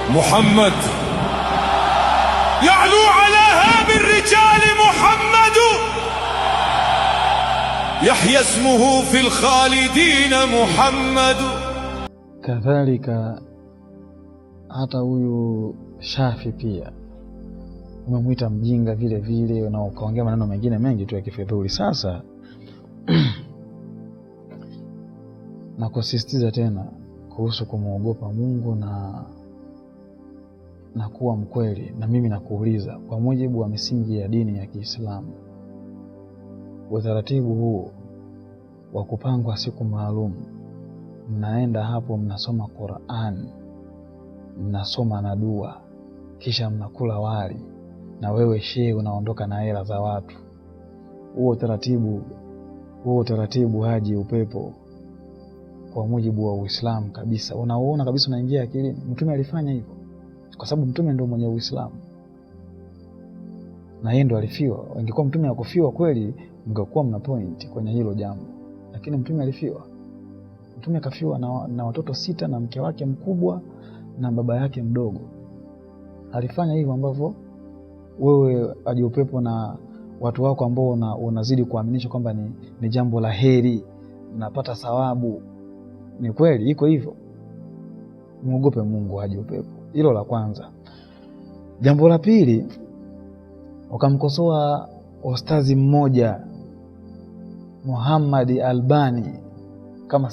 محمد يعلو على هام الرجال محمد، يحيى اسمه في الخالدين محمد. Kadhalika hata huyu Shafi pia umemwita mjinga vile vile, na ukaongea maneno mengine mengi tu ya kifedhuli. Sasa na kusisitiza tena kuhusu kumwogopa Mungu na kuwa mkweli, na mimi nakuuliza, kwa mujibu wa misingi ya dini ya Kiislamu, utaratibu huu wa kupangwa siku maalum, mnaenda hapo mnasoma Qur'an, mnasoma na dua, kisha mnakula wali, na wewe shehe unaondoka na hela za watu, huo utaratibu haji upepo kwa mujibu wa Uislamu kabisa. Unaona kabisa, unaingia akilini. Mtume alifanya hivyo kwa sababu mtume ndio mwenye Uislamu, na yeye ndo alifiwa. Ingekuwa mtume hakufiwa kweli, mngekuwa mna point kwenye hilo jambo, lakini mtume alifiwa. Mtume kafiwa na watoto 6 na mke wake mkubwa na baba yake mdogo. Alifanya hivyo ambavyo wewe aje upepo na watu wako ambao unazidi kuaminisha kwamba ni jambo la heri, unapata thawabu. Ni kweli iko hivyo. Muogope Mungu aje upepo. Hilo la kwanza. Jambo la pili, ukamkosoa ustazi mmoja Muhammad Albani, kama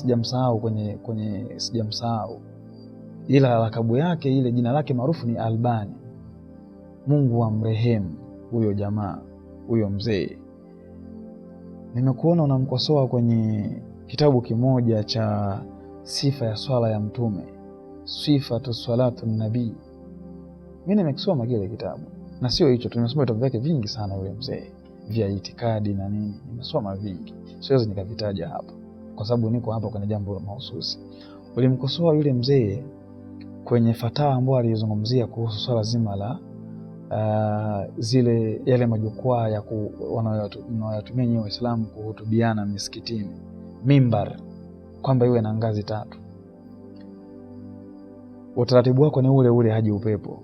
sijamsahau, ila lakabu yake ile jina lake maarufu ni Albani. Mungu amrehemu huyo jamaa, huyo mzee. Nimekuona unamkosoa kwenye kitabu kimoja cha sifa ya swala ya mtume, Sifatu salatu nabii. Mimi nimekisoma kile kitabu, na sio hicho, tumesoma vitabu vyake vingi sana yule mzee, vya itikadi na nini, nimesoma vingi, siwezi nikavitaja hapa kwa sababu niko hapa kwenye jambo mahususi. Ulimkosoa yule mzee kwenye fatawa ambayo alizungumzia kuhusu swala zima la yale majukwaa ya wanayotumia nyewe Waislamu kuhutubiana misikitini, mimbar, kwamba iwe na ngazi 3. Utaratibu wako ni ule ule haji upepo.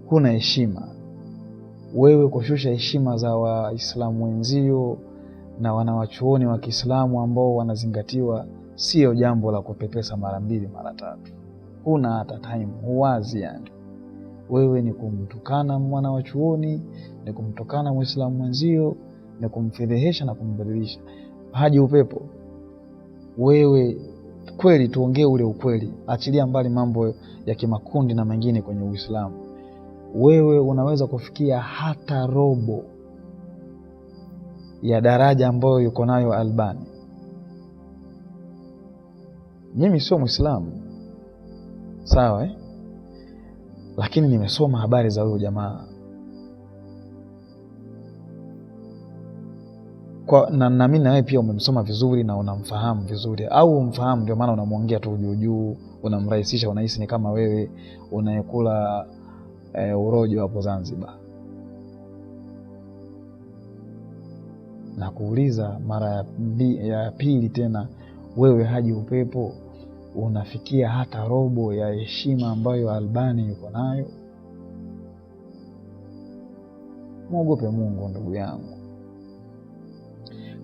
Huna heshima wewe. Kushusha heshima za Waislamu wenzio na wanawachuoni wa Kiislamu ambao wanazingatiwa sio jambo la kupepesa mara 2 mara 3. Huna hata time, huwazi yani. Wewe ni kumtukana mwanawachuoni, ni kumtukana Muislamu mwenzio, ni kumfedhehesha na kumbadilisha. Haji upepo, wewe kweli tuongee ule ukweli, achilia mbali mambo ya kimakundi na mengine kwenye Uislamu. Wewe unaweza kufikia hata robo ya daraja ambayo yuko nayo Albani. Mimi sio Muislamu, sawa lakini nimesoma habari za huyo jamaa na mimi na wewe pia umemsoma vizuri na unamfahamu vizuri, au umfahamu ndio maana unamwongea tu juu, unamrahisisha, unahisi ni kama wewe unayekula urojo hapo Zanzibar. Na kuuliza mara ya pili tena, wewe haji upepo unafikia hata robo ya heshima ambayo Albani yuko nayo? Muogope Mungu ndugu yangu.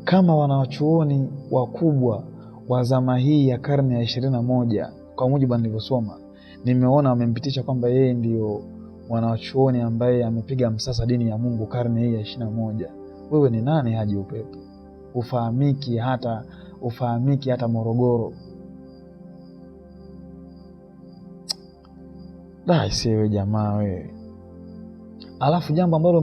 Kama wanawachuoni wakubwa wa zama hii ya karne ya 21, kwa mujibu nilivyosoma, nimeona wamempitisha kwamba yeye ndio mwanawachuoni ambaye amepiga msasa dini ya Mungu karne hii ya 21. Wewe ni nani haji upepo? Ufahamiki hata Morogoro. Isiwe jamaa wewe. Alafu jambo ambalo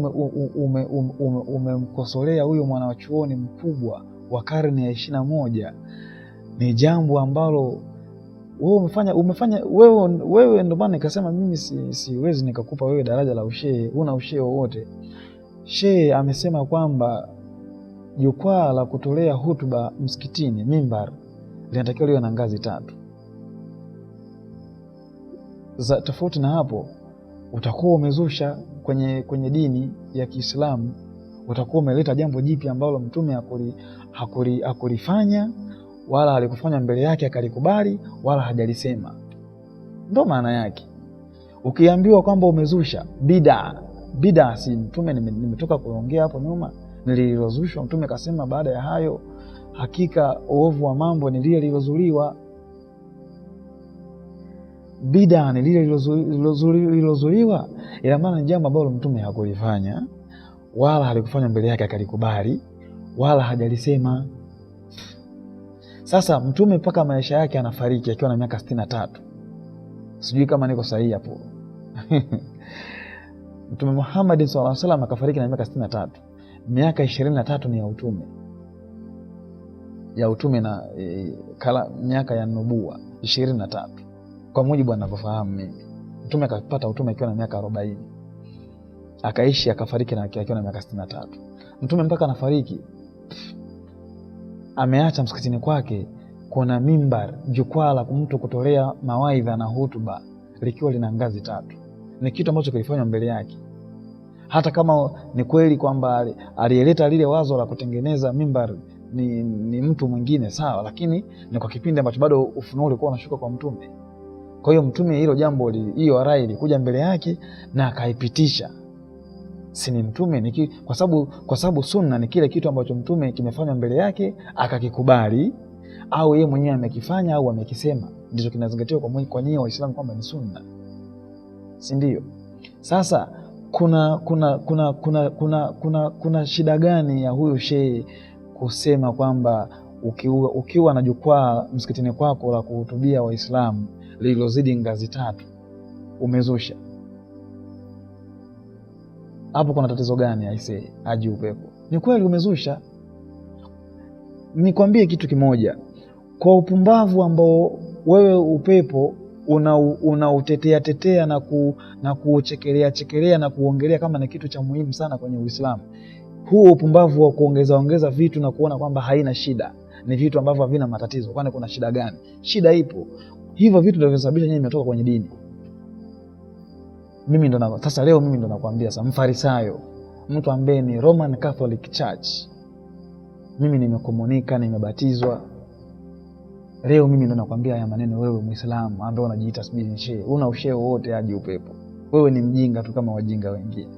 umemkosolea huyo mwanawachuoni mkubwa wa karne ya 21 ni jambo ambalo umefanya wewe ndio maana nikasema mimi siwezi nikakupa wewe daraja la ushehe. Una ushehe wowote? Shehe amesema kwamba jukwaa la kutolea hutuba msikitini, mimbar, linatakiwa liwe na ngazi 3. Tofauti na hapo utakuwa umezusha kwenye dini ya Kiislamu, utakuwa umeleta jambo jipya ambalo mtume hakulifanya wala alikufanya mbele yake akalikubali wala hajalisema. Ndo maana yake. Ukiambiwa kwamba umezusha bid'a, si mtume nimetoka kuongea hapo nyuma nililozushwa. Mtume kasema baada ya hayo hakika uovu wa mambo ni lile lilozuliwa. Bid'a ni lile lilozuliwa, ila maana ni jambo ambalo mtume hakulifanya wala halikufanya mbele yake akalikubali wala hajalisema. Sasa mtume mpaka maisha yake anafariki akiwa na miaka 63. Sijui kama niko sahihi hapo. Mtume Muhammad sallallahu alaihi wasallam akafariki na miaka 63. Miaka 23 ni ya utume na miaka ya nubuwa 23. Kwa mujibu anavyofahamu mimi. Mtume akapata utume akiwa na miaka 40. Akaishi akafariki na akiwa na miaka 63. Mtume mpaka anafariki ameacha msikitini kwake kuna mimbar, jukwaa la mtu kutolea mawaidha na hutuba likiwa lina ngazi 3. Ni kitu ambacho kilifanywa mbele yake. Hata kama ni kweli kwamba aliyeleta lile wazo la kutengeneza mimbar ni mtu mwingine sawa, lakini ni kwa kipindi ambacho bado ufunuo ulikuwa unashuka kwa mtume. Kwa hiyo mtume hilo jambo hiyo rai ilikuja mbele yake na akaipitisha. Si ni mtume kwa sababu sunna ni kile kitu ambacho mtume kimefanywa mbele yake akakikubali, au yeye mwenyewe amekifanya au amekisema, ndicho kinazingatiwa kwa nyinyi Waislamu kwamba ni sunna, si ndio? Sasa kuna shida gani ya huyu shehe kusema kwamba ukiwa na jukwaa msikitini kwako la kuhutubia Waislamu lililozidi ngazi 3 umezusha? Hapo kuna tatizo gani aisee? Haji Upepo, ni kweli umezusha. Nikwambie kitu kimoja, kwa upumbavu ambao wewe Upepo unautetea na kuchekelea na kuongelea kama ni kitu cha muhimu sana kwenye Uislamu, huo upumbavu wa kuongeza vitu na kuona kwamba haina shida, ni vitu ambavyo havina matatizo, kwani kuna shida gani? Shida ipo. Hivyo vitu ndio vinasababisha nyinyi mmetoka kwenye dini. Sasa leo mimi ndo nakwambia sasa, Mfarisayo, mtu ambaye ni Roman Catholic Church, mimi nimekomunika, nimebatizwa, leo mimi ndo nakwambia haya maneno. Wewe Muislamu ambaye unajiita sijui ni shehe, una ushehe wote Haji Upepo, wewe ni mjinga tu kama wajinga wengine,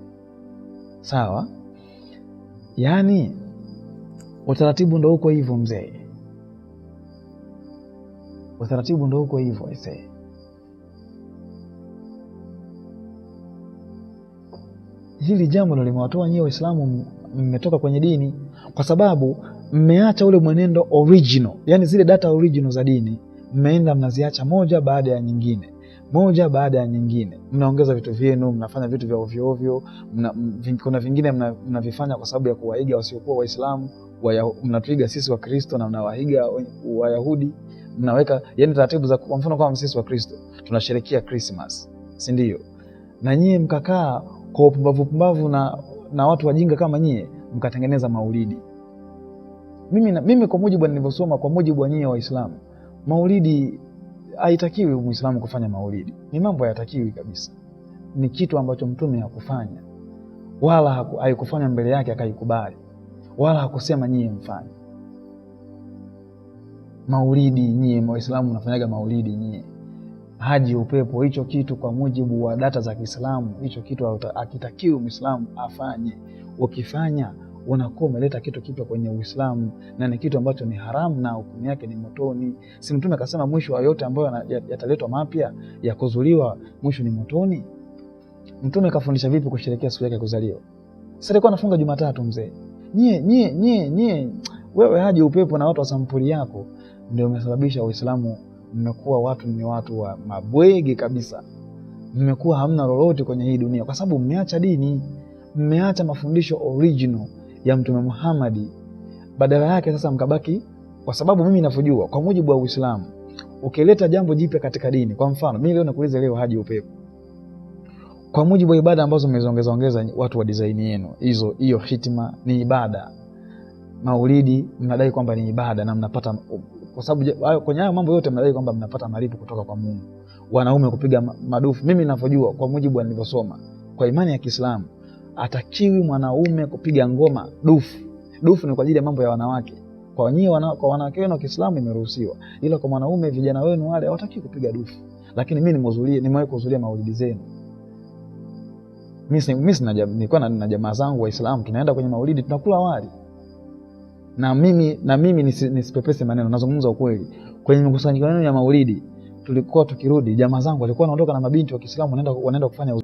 sawa? Yaani utaratibu ndo uko hivyo mzee, utaratibu ndo uko hivyo aisee. Hili jambo ndo limewatoa nyinyi Waislamu, mmetoka kwenye dini, kwa sababu mmeacha ule mwenendo original, yani zile data original za dini, mmeenda mnaziacha moja baada ya nyingine, mnaongeza vitu vyenu, mnafanya vitu vya ovyo ovyo, kuna vingine mnavifanya kwa sababu ya kuwaiga wasiokuwa Waislamu, mnatuiga sisi wa Kristo na mnawaiga Wayahudi, mnaweka yani taratibu za, kwa mfano kama sisi wa Kristo tunasherehekea Christmas, si ndio? Na nyie mkakaa kwa upumbavu na watu wajinga kama nyie mkatengeneza maulidi. Mimi kwa mujibu nilivyosoma, kwa mujibu wa nyie Waislamu, maulidi haitakiwi Muislamu kufanya maulidi. Ni mambo hayatakiwi kabisa. Ni kitu ambacho mtume hakufanya, wala haikufanya mbele yake akaikubali, wala hakusema nyie mfanye maulidi. Nyie Waislamu mnafanyaga maulidi nyie. Haji Upepo, hicho kitu kwa mujibu wa data za Kiislamu, hicho kitu hakitakiwi Muislamu afanye. Ukifanya unakuwa umeleta kitu kipya kwenye Uislamu, na ni kitu ambacho ni haramu na hukumu yake ni motoni. Si mtume akasema mwisho wa yote ambayo yataletwa mapya ya kuzuliwa, mwisho ni motoni? Mtume kafundisha vipi kusherehekea siku yake ya kuzaliwa? Sasa alikuwa anafunga Jumatatu mzee. Nyie wewe Haji Upepo na watu wa sampuli yako ndio umesababisha Uislamu mmekuwa watu wa mabwege kabisa. Mmekuwa hamna lolote kwenye hii dunia kwa sababu mmeacha dini, mmeacha mafundisho original ya Mtume Muhammad. Badala yake sasa mkabaki, kwa sababu mimi ninavyojua kwa mujibu wa Uislamu, ukileta jambo jipya katika dini, kwa mfano mimi leo nakuuliza leo Haji Upepo, kwa mujibu wa ibada ambazo mmeziongeza watu wa design yenu hiyo hitima ni ibada. Maulidi mnadai kwamba ni ibada na mnapata, kwa sababu kwenye hayo mambo yote mnadai kwamba mnapata malipo kutoka kwa Mungu. Wanaume kupiga madufu, mimi ninavyojua kwa mujibu wa nilivyosoma kwa imani ya Kiislamu, atakiwi mwanaume kupiga ngoma dufu. Dufu ni kwa ajili ya mambo ya wanawake. Kwa nyinyi kwa wanawake wenu wa Kiislamu imeruhusiwa, ila kwa mwanaume vijana wenu wale hawatakiwi kupiga dufu. lakini mimi nimewahi kuhudhuria maulidi zenu. Mimi nilikuwa na jamaa zangu Waislamu, tunaenda kwenye maulidi tunakula wali. Na mimi nisipepese maneno, nazungumza ukweli. Kwenye mkusanyiko wenu ya maulidi tulikuwa tukirudi, jamaa zangu walikuwa wanaondoka na mabinti wa Kiislamu wanaenda kufanya